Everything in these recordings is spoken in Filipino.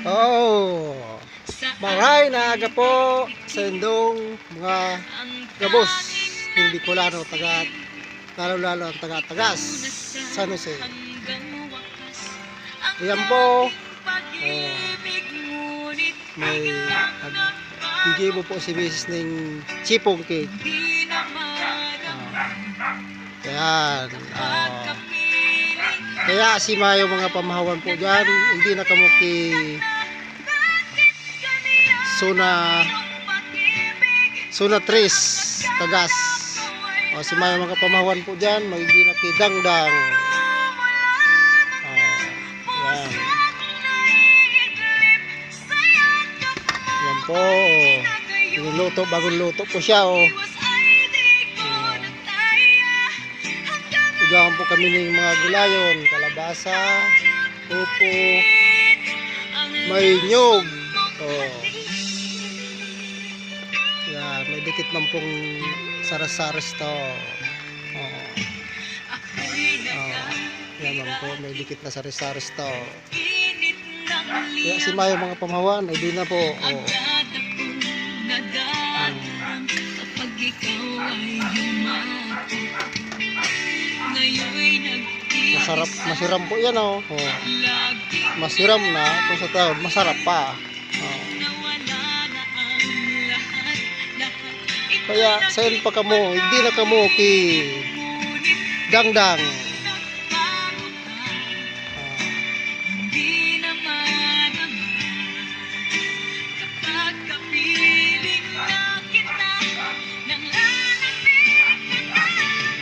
Oh, maray na aga po sa indong mga gabos, hindi ko lalo taga, lalo ang taga-tagas San Jose. Ayan po, may gigibo po si Mrs. ng chipong cake. Ayan, kaya si Mayo mga pamahawan po dyan, hindi na kamuki Suna 3 tagas. Si Mayo mga pamahawan po dyan, magiging nakidangdang. Ayan. Ayan po. Niluluto, bagong luto po siya. Igawan po kami ng mga gulayon, kalabasa, upo, may nyog. Yan, may dikit man pong saras-saras to. Yan man po, may dikit na saras-saras to. Kaya si Mayo mga pamahawan, ay di na po. Masiram po yan masiram na kung sa tawad, masarap pa. Kaya sayon pa kamo, hindi na kamo ki dangdang.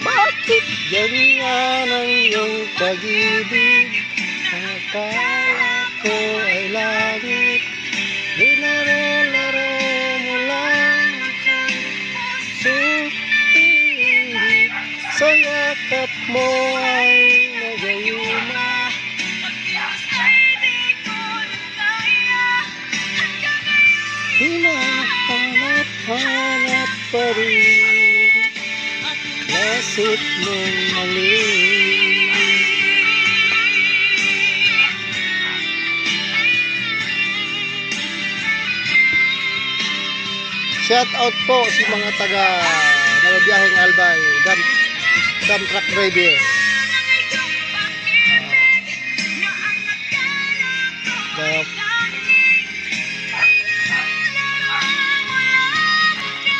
Bakit ganyan ang iyong pag-ibig? Akala ko ay langit, linaro-laro mo lang sulit, sa yakap mo ay nagayuma. Hinahanap-hanap pa rin lasit mong mali. Shout out po si mga taga nababiyaheng Albay, dump truck driver.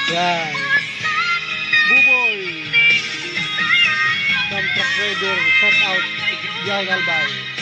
Yan. Buboy. Dump truck driver, shout out biyaheng Albay.